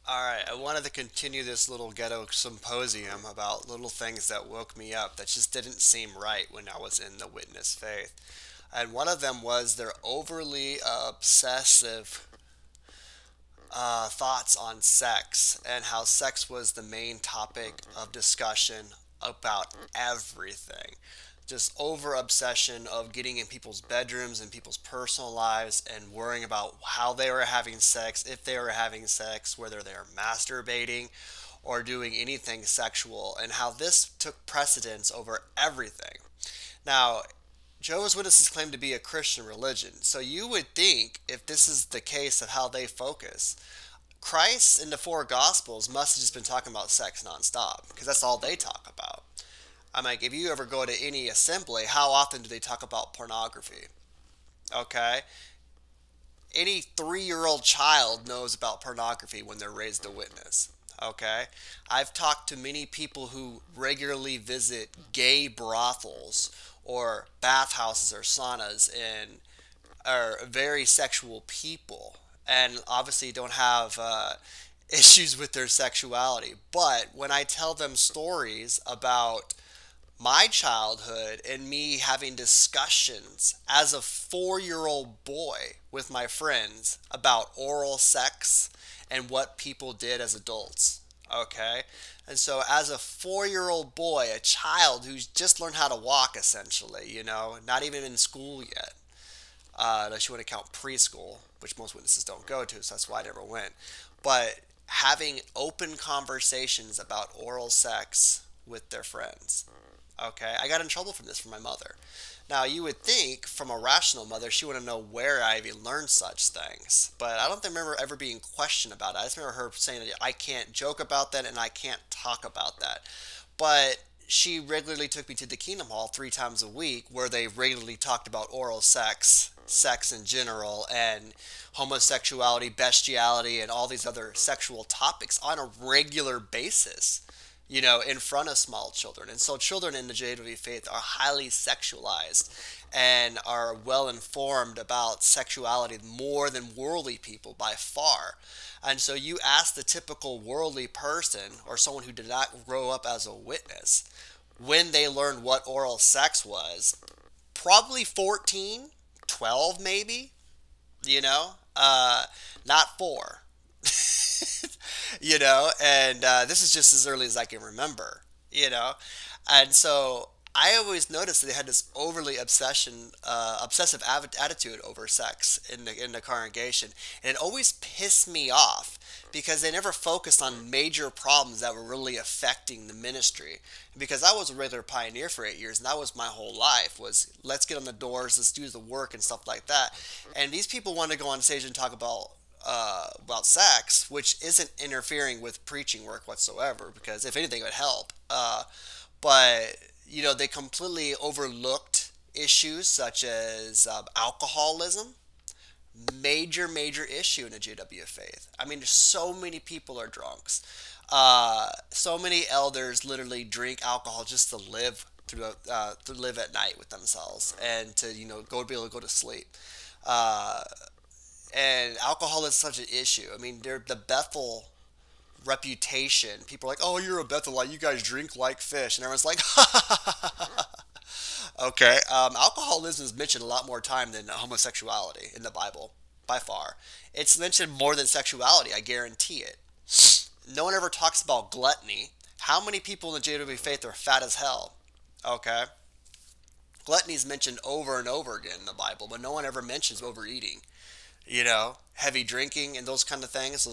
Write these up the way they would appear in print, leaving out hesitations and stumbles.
Alright, I wanted to continue this little ghetto symposium about little things that woke me up that just didn't seem right when I was in the witness faith. And one of them was their overly obsessive thoughts on sex and how sex was the main topic of discussion about everything. Just over obsession of getting in people's bedrooms and people's personal lives and worrying about how they were having sex, if they were having sex, whether they were masturbating or doing anything sexual, and how this took precedence over everything. Now, Jehovah's Witnesses claim to be a Christian religion, so you would think if this is the case of how they focus, Christ in the four Gospels must have just been talking about sex nonstop, because that's all they talk about. I'm like, if you ever go to any assembly, how often do they talk about pornography? Okay? Any 3-year-old child knows about pornography when they're raised a witness. Okay? I've talked to many people who regularly visit gay brothels or bathhouses or saunas and are very sexual people and obviously don't have issues with their sexuality. But when I tell them stories about my childhood and me having discussions as a 4-year-old boy with my friends about oral sex and what people did as adults. Okay? And so, as a 4-year-old boy, a child who's just learned how to walk essentially, not even in school yet, unless you want to count preschool, which most witnesses don't go to, so that's why I never went. But having open conversations about oral sex with their friends. Okay, I got in trouble from this from my mother. Now, you would think from a rational mother, she would know where I even learned such things. But I don't remember ever being questioned about it. I just remember her saying that I can't joke about that and I can't talk about that. But she regularly took me to the Kingdom Hall 3 times a week where they regularly talked about oral sex, sex in general, and homosexuality, bestiality, and all these other sexual topics on a regular basis, in front of small children. And so children in the JW faith are highly sexualized and are well informed about sexuality more than worldly people by far. And so you ask the typical worldly person or someone who did not grow up as a witness when they learned what oral sex was, probably 14, 12 maybe, not 4. And this is just as early as I can remember, and so I always noticed that they had this overly obsessive attitude over sex in the congregation, and it always pissed me off because they never focused on major problems that were really affecting the ministry. Because I was a regular pioneer for 8 years, and that was my whole life, was let's get on the doors, let's do the work and stuff like that. And these people want to go on stage and talk about sex, which isn't interfering with preaching work whatsoever, because if anything, it would help. But they completely overlooked issues such as alcoholism, major issue in the JW faith. I mean, so many people are drunks. So many elders literally drink alcohol just to live to live at night with themselves and to go to be able to go to sleep. Uh, and alcohol is such an issue. I mean, the Bethel reputation. People are like, "Oh, you're a Bethelite. You guys drink like fish," and everyone's like, "Okay." Alcoholism is mentioned a lot more time than homosexuality in the Bible, by far. It's mentioned more than sexuality. I guarantee it. No one ever talks about gluttony. How many people in the JW faith are fat as hell? Okay. Gluttony is mentioned over and over again in the Bible, but no one ever mentions overeating. Heavy drinking and those kind of things.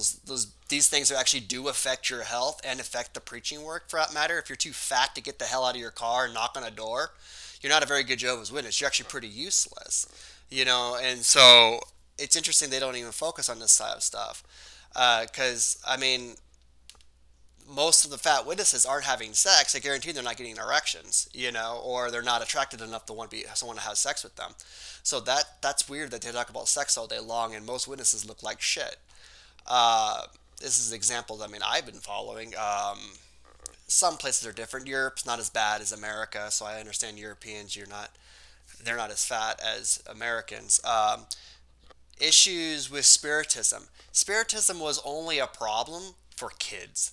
These things actually do affect your health and affect the preaching work, for that matter. If you're too fat to get the hell out of your car and knock on a door, you're not a very good Jehovah's Witness. You're actually pretty useless. And so it's interesting they don't even focus on this side of stuff. Because, I mean, most of the fat witnesses aren't having sex. I guarantee they're not getting erections, or they're not attracted enough to want to be someone to have sex with them. So that's weird that they talk about sex all day long, and most witnesses look like shit. Uh, this is examples. I mean, I've been following. Some places are different. Europe's not as bad as America, so I understand Europeans. They're not as fat as Americans. Issues with Spiritism. Spiritism was only a problem for kids,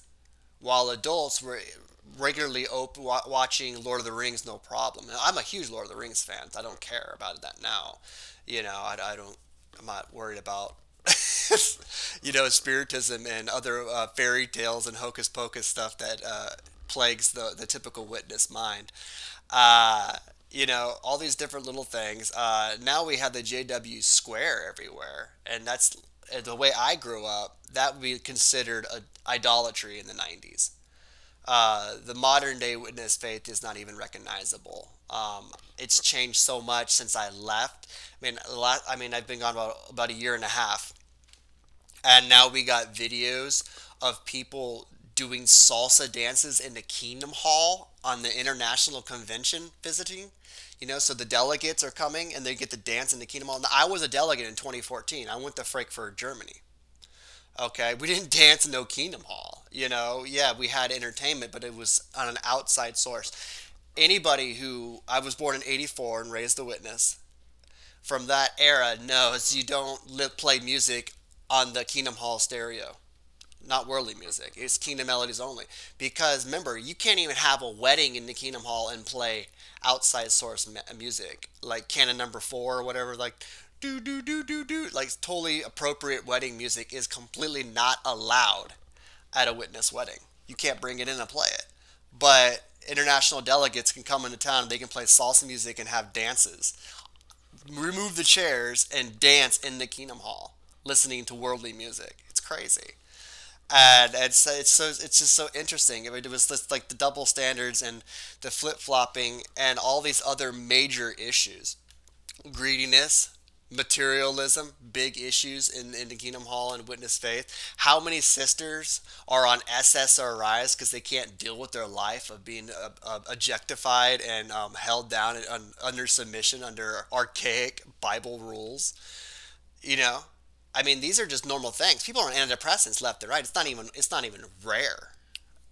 while adults were regularly watching Lord of the Rings no problem. And I'm a huge Lord of the Rings fan. I don't care about that now. I don't. I'm not worried about spiritism and other fairy tales and hocus pocus stuff that plagues the typical witness mind. Uh, all these different little things. Now we have the JW Square everywhere, and that's the way I grew up. That would be considered idolatry in the 90s. The modern day witness faith is not even recognizable. It's changed so much since I left. I've been gone about a year and a half, and now we got videos of people doing salsa dances in the Kingdom Hall on the international convention visiting. So the delegates are coming and they get to dance in the Kingdom Hall. Now, I was a delegate in 2014. I went to Frankfurt, Germany. Okay, we didn't dance in no Kingdom Hall. Yeah, we had entertainment, but it was on an outside source. Anybody who I was born in '84 and raised a witness from that era knows you don't play music on the Kingdom Hall stereo. Not worldly music. It's Kingdom melodies only. Because remember, you can't even have a wedding in the Kingdom Hall and play outside source music like Canon number 4 or whatever. Like do do do do do. Like totally appropriate wedding music is completely not allowed at a witness wedding. You can't bring it in and play it. But international delegates can come into town and they can play salsa music and have dances. Remove the chairs and dance in the Kingdom Hall, listening to worldly music. It's crazy. And it's just so interesting. I mean, it was just like the double standards and the flip flopping and all these other major issues, greediness, materialism, big issues in the Kingdom Hall and Witness Faith. How many sisters are on SSRIs because they can't deal with their life of being objectified and held down and under submission under archaic Bible rules? You know, these are just normal things. People are on antidepressants left and right. It's not even rare.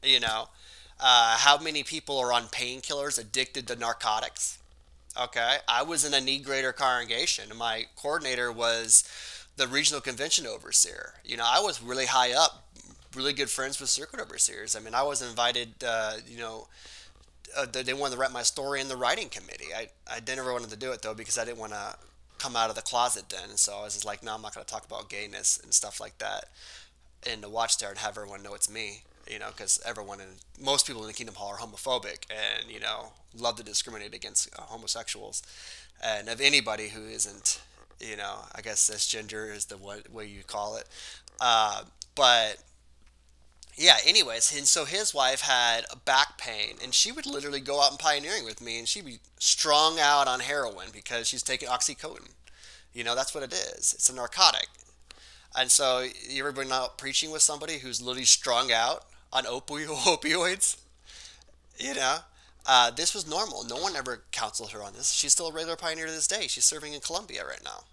You know, how many people are on painkillers, addicted to narcotics? Okay, I was in a need greater congregation, and my coordinator was the regional convention overseer. I was really high up, really good friends with circuit overseers. I was invited. They wanted to write my story in the writing committee. I didn't ever wanted to do it though because I didn't want to come out of the closet then, and so I was just like, no, I'm not going to talk about gayness and stuff like that in the watchtower and have everyone know it's me. Because most people in the Kingdom Hall are homophobic and love to discriminate against homosexuals, and of anybody who isn't, I guess cisgender is the way you call it. But yeah, anyways, and so his wife had a back pain, and she would literally go out and pioneering with me, and she'd be strung out on heroin because she's taking oxycodone. That's what it is. It's a narcotic. And so you ever been out preaching with somebody who's literally strung out on opioids? You know, this was normal. No one ever counseled her on this. She's still a regular pioneer to this day. She's serving in Colombia right now.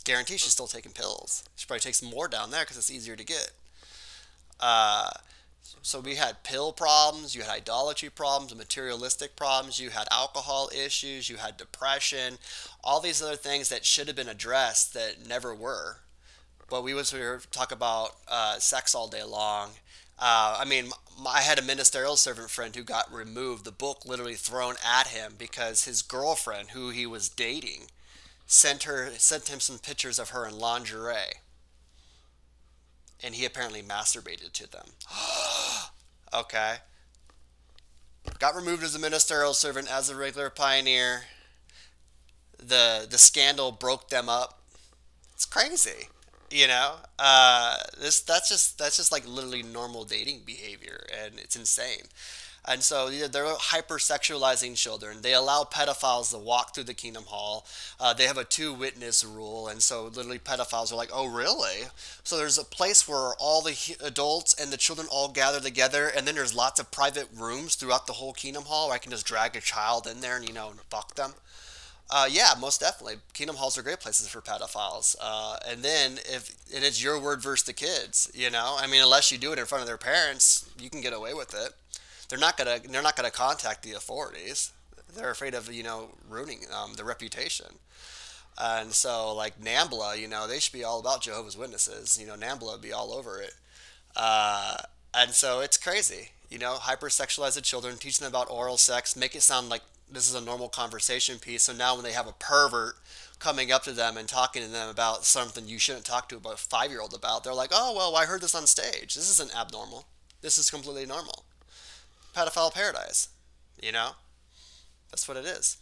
Guarantee she's still taking pills. She probably takes more down there because it's easier to get. Uh, so we had pill problems, you had idolatry problems, materialistic problems, you had alcohol issues, you had depression, all these other things that should have been addressed that never were. But we was here to talk about sex all day long. I had a ministerial servant friend who got removed, the book literally thrown at him because his girlfriend, who he was dating, sent him some pictures of her in lingerie, and he apparently masturbated to them. Okay. Got removed as a ministerial servant, as a regular pioneer. The scandal broke them up. It's crazy. That's just like literally normal dating behavior, and it's insane. And so they're hypersexualizing children. They allow pedophiles to walk through the Kingdom Hall. They have a two-witness rule, and so literally pedophiles are like, oh, really? So there's a place where all the adults and the children all gather together, and then there's lots of private rooms throughout the whole Kingdom Hall where I can just drag a child in there and, fuck them. Yeah, most definitely. Kingdom halls are great places for pedophiles. And then and it's your word versus the kids, unless you do it in front of their parents, you can get away with it. They're not gonna contact the authorities. They're afraid of ruining their reputation. And so, like NAMBLA, they should be all about Jehovah's Witnesses. NAMBLA would be all over it. Uh, and so it's crazy. Hypersexualize the children, teach them about oral sex, make it sound like this is a normal conversation piece. So now when they have a pervert coming up to them and talking to them about something you shouldn't talk to a 5-year-old about, they're like, oh, well, I heard this on stage. This isn't abnormal. This is completely normal. Pedophile paradise. You know? That's what it is.